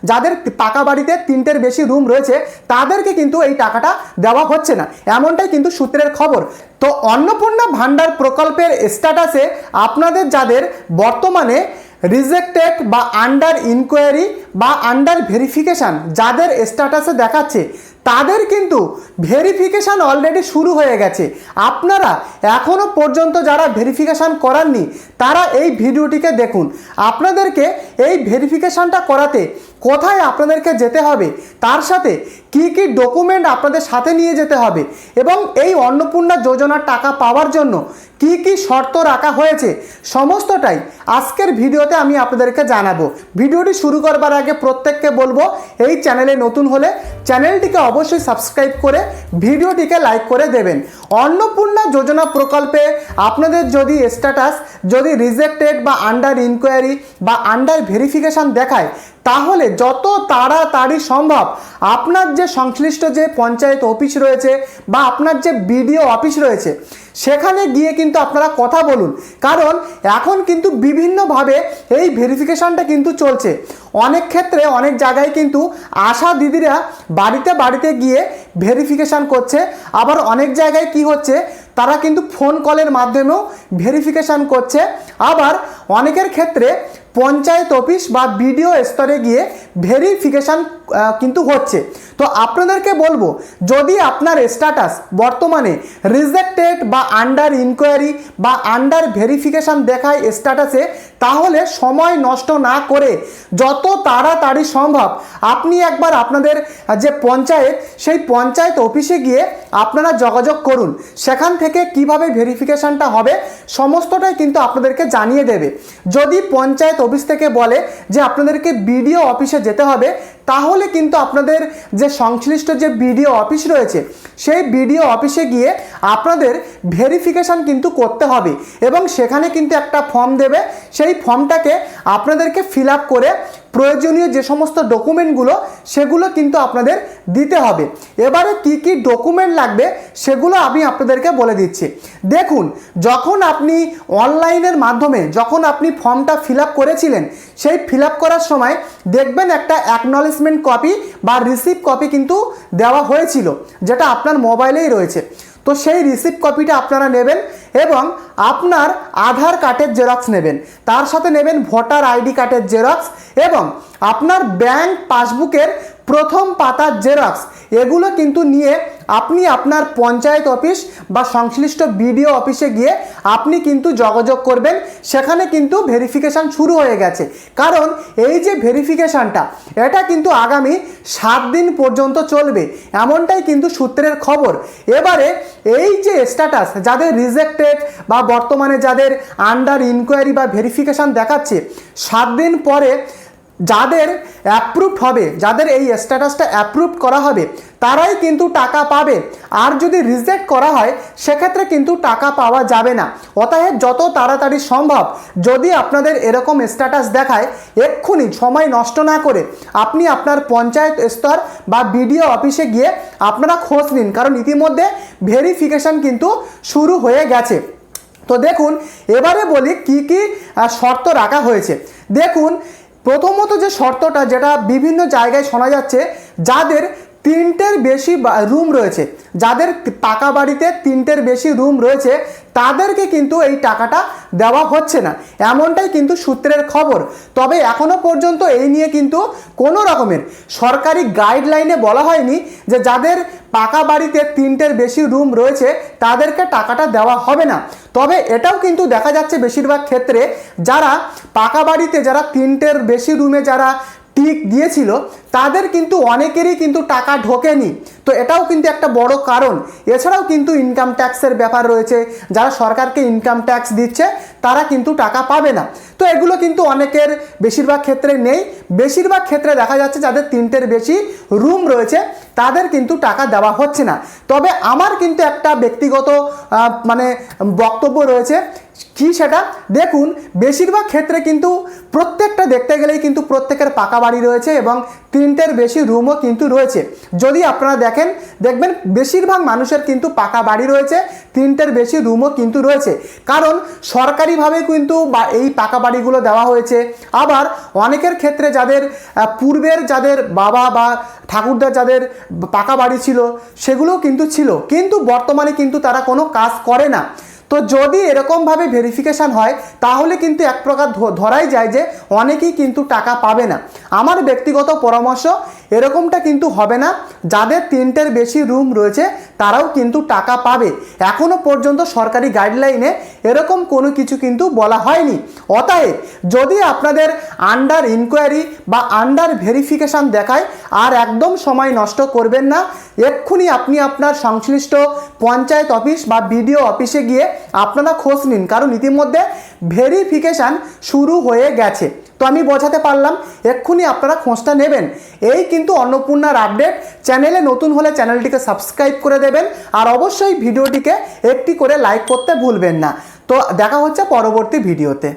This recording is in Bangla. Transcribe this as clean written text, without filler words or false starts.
যাদের পাকা বাড়িতে 3টের বেশি রুম রয়েছে তাদেরকে কিন্তু এই টাকাটা দেওয়া হচ্ছে না, এমনটাই কিন্তু সূত্রের খবর। তো অন্নপূর্ণা ভান্ডার প্রকল্পের স্ট্যাটাসে আপনাদের যাদের বর্তমানে রিজেক্টেড বা আন্ডার ইনকোয়ারি বা আন্ডার ভেরিফিকেশান যাদের স্ট্যাটাসে দেখাচ্ছে তাদের কিন্তু ভেরিফিকেশান অলরেডি শুরু হয়ে গেছে। আপনারা এখনও পর্যন্ত যারা ভেরিফিকেশান করাননি তারা এই ভিডিওটিকে দেখুন। আপনাদেরকে এই ভেরিফিকেশানটা করাতে কোথায় আপনাদেরকে যেতে হবে, তার সাথে কি কি ডকুমেন্ট আপনাদের সাথে নিয়ে যেতে হবে এবং এই অন্নপূর্ণা যোজনার টাকা পাওয়ার জন্য কি কি শর্ত রাখা হয়েছে সমস্তটাই আজকের ভিডিওতে আমি আপনাদেরকে জানাবো। ভিডিওটি শুরু করবার আগে প্রত্যেককে বলবো এই চ্যানেলে নতুন হলে চ্যানেলটিকে অবশ্যই সাবস্ক্রাইব করে ভিডিওটিকে লাইক করে দেবেন। অন্নপূর্ণা যোজনা প্রকল্পে আপনাদের যদি স্ট্যাটাস যদি রিজেক্টেড বা আন্ডার ইনকোয়ারি বা আন্ডার ভেরিফিকেশান দেখায় তাহলে যত তাড়াতাড়ি সম্ভব আপনার যে সংশ্লিষ্ট যে পঞ্চায়েত অফিস রয়েছে বা আপনার যে বিডিও অফিস রয়েছে সেখানে গিয়ে কিন্তু আপনারা কথা বলুন, কারণ এখন কিন্তু বিভিন্নভাবে এই ভেরিফিকেশানটা কিন্তু চলছে। অনেক ক্ষেত্রে অনেক জায়গায় কিন্তু আশা দিদিরা বাড়িতে বাড়িতে গিয়ে ভেরিফিকেশান করছে, আবার অনেক জায়গায় কি হচ্ছে তারা কিন্তু ফোন কলের মাধ্যমেও ভেরিফিকেশান করছে, আবার অনেকের ক্ষেত্রে পঞ্চায়েত অফিস বা বিডিও স্তরে গিয়ে ভেরিফিকেশান কিন্তু হচ্ছে। তো আপনাদেরকে বলবো যদি আপনার স্ট্যাটাস বর্তমানে রিজেক্টেড বা আন্ডার ইনকোয়ারি বা আন্ডার ভেরিফিকেশান দেখায় স্ট্যাটাসে, তাহলে সময় নষ্ট না করে যত তাড়াতাড়ি সম্ভব আপনি একবার আপনাদের যে পঞ্চায়েত সেই পঞ্চায়েত অফিসে গিয়ে আপনারা যোগাযোগ করুন। সেখান থেকে কিভাবে ভেরিফিকেশানটা হবে সমস্তটাই কিন্তু আপনাদেরকে জানিয়ে দেবে। যদি পঞ্চায়েত অফিস থেকে বলে যে আপনাদেরকে বিডিও অফিসে যেতে হবে, তাহলে কিন্তু আপনাদের যে সংশ্লিষ্ট যে বিডিও অফিস রয়েছে সেই বিডিও অফিসে গিয়ে আপনাদের ভেরিফিকেশান কিন্তু করতে হবে এবং সেখানে কিন্তু একটা ফর্ম দেবে, সেই ফর্মটাকে আপনাদেরকে ফিল আপ করে প্রয়োজনীয় যে সমস্ত ডকুমেন্টগুলো সেগুলো কিন্তু আপনাদের দিতে হবে। এবারে কি কি ডকুমেন্ট লাগবে সেগুলো আমি আপনাদেরকে বলে দিচ্ছি। দেখুন, যখন আপনি অনলাইনের মাধ্যমে যখন আপনি ফর্মটা ফিল আপ করেছিলেন সেই ফিল আপ করার সময় দেখবেন একটা অ্যাকনলেজমেন্ট কপি বা রিসিপ্ট কপি কিন্তু দেওয়া হয়েছিল, যেটা আপনার মোবাইলেই রয়েছে। তো সেই রিসিপ্ট কপিটা আপনারা নেবেন এবং আপনার আধার কার্ডের জেরক্স নেবেন, তার সাথে নেবেন ভোটার আইডি কার্ডের জেরক্স এবং আপনার ব্যাংক পাসবুকের প্রথম পাতার জেরক্স। এগুলো কিন্তু নিয়ে আপনি আপনার পঞ্চায়েত অফিস বা সংশ্লিষ্ট বিডিও অফিসে গিয়ে আপনি কিন্তু যোগাযোগ করবেন। সেখানে কিন্তু ভেরিফিকেশান শুরু হয়ে গেছে, কারণ এই যে ভেরিফিকেশানটা এটা কিন্তু আগামী 7 দিন পর্যন্ত চলবে, এমনটাই কিন্তু সূত্রের খবর। এবারে এই যে স্ট্যাটাস যাদের রিজেক্টেড বা বর্তমানে যাদের আন্ডার ইনকোয়ারি বা ভেরিফিকেশান দেখাচ্ছে 7 দিন পরে যাদের অ্যাপ্রুভড হবে, যাদের এই স্ট্যাটাসটা অ্যাপ্রুভ করা হবে তারাই কিন্তু টাকা পাবে। আর যদি রিজেক্ট করা হয় সেক্ষেত্রে কিন্তু টাকা পাওয়া যাবে না। অতএব যত তাড়াতাড়ি সম্ভব যদি আপনাদের এরকম স্ট্যাটাস দেখায় এক্ষুনি সময় নষ্ট না করে আপনি আপনার পঞ্চায়েত স্তর বা বিডিও অফিসে গিয়ে আপনারা খোঁজ নিন, কারণ ইতিমধ্যে ভেরিফিকেশান কিন্তু শুরু হয়ে গেছে। তো দেখুন, এবারে বলি কি কি শর্ত রাখা হয়েছে। দেখুন, প্রথমত যে শর্তটা যেটা বিভিন্ন জায়গায় শোনা যাচ্ছে, যাদের 3টের বেশি রুম রয়েছে, যাদের পাকা বাড়িতে 3টের বেশি রুম রয়েছে তাদেরকে কিন্তু এই টাকাটা দেওয়া হচ্ছে না, এমনটাই কিন্তু সূত্রের খবর। তবে এখনো পর্যন্ত এই নিয়ে কিন্তু কোনো রকমের সরকারি গাইডলাইনে বলা হয়নি যে যাদের পাকা বাড়িতে 3টের বেশি রুম রয়েছে তাদেরকে টাকাটা দেওয়া হবে না। তবে এটাও কিন্তু দেখা যাচ্ছে বেশিরভাগ ক্ষেত্রে যারা পাকা বাড়িতে যারা 3টের বেশি রুমে যারা টিক দিয়েছিল তাদের কিন্তু অনেকেরই কিন্তু টাকা ঢোকেনি। তো এটাও কিন্তু একটা বড় কারণ। এছাড়াও কিন্তু ইনকাম ট্যাক্সের ব্যাপার রয়েছে, যারা সরকারকে ইনকাম ট্যাক্স দিচ্ছে তারা কিন্তু টাকা পাবে না। তো এগুলো কিন্তু অনেকের বেশিরভাগ ক্ষেত্রে নেই। বেশিরভাগ ক্ষেত্রে দেখা যাচ্ছে যাদের 3টের বেশি রুম রয়েছে তাদের কিন্তু টাকা দেওয়া হচ্ছে না। তবে আমার কিন্তু একটা ব্যক্তিগত বক্তব্য রয়েছে, কি সেটা দেখুন, বেশিরভাগ ক্ষেত্রে কিন্তু প্রত্যেকটা দেখতে গেলেই কিন্তু প্রত্যেকের পাকা বাড়ি রয়েছে এবং 3টের বেশি রুমও কিন্তু রয়েছে। যদি আপনারা দেখবেন বেশিরভাগ মানুষের কিন্তু পাকা বাড়ি রয়েছে, 3টের বেশি রুমও কিন্তু রয়েছে, কারণ সরকারিভাবে কিন্তু এই পাকা বাড়িগুলো দেওয়া হয়েছে। আবার অনেকের ক্ষেত্রে যাদের পূর্বের যাদের বাবা বা ঠাকুরদা যাদের পাকা বাড়ি ছিল সেগুলোও কিন্তু ছিল, কিন্তু বর্তমানে কিন্তু তারা কোনো কাজ করে না। তো যদি এরকমভাবে ভেরিফিকেশান হয় তাহলে কিন্তু এক প্রকার ধরাই যায় যে অনেকেই কিন্তু টাকা পাবে না। আমার ব্যক্তিগত পরামর্শ, এরকমটা কিন্তু হবে না। যাদের 3টের বেশি রুম রয়েছে তারাও কিন্তু টাকা পাবে। এখনও পর্যন্ত সরকারি গাইডলাইনে এরকম কোনো কিছু কিন্তু বলা হয়নি। অতএব যদি আপনাদের আন্ডার ইনকোয়ারি বা আন্ডার ভেরিফিকেশান দেখায়, আর একদম সময় নষ্ট করবেন না, এক্ষুনি আপনি আপনার সংশ্লিষ্ট পঞ্চায়েত অফিস বা বিডিও অফিসে গিয়ে আপনারা খোঁজ নিন, কারণ ইতিমধ্যে ভেরিফিকেশান শুরু হয়ে গেছে। তো আমি বোঝাতে পারলাম, এক্ষুনি আপনারা খোঁজটা নেবেন। এই কিন্তু অন্নপূর্ণার আপডেট। চ্যানেলে নতুন হলে চ্যানেলটিকে সাবস্ক্রাইব করে দেবেন, আর অবশ্যই ভিডিওটিকে একটি করে লাইক করতে ভুলবেন না। তো দেখা হচ্ছে পরবর্তী ভিডিওতে।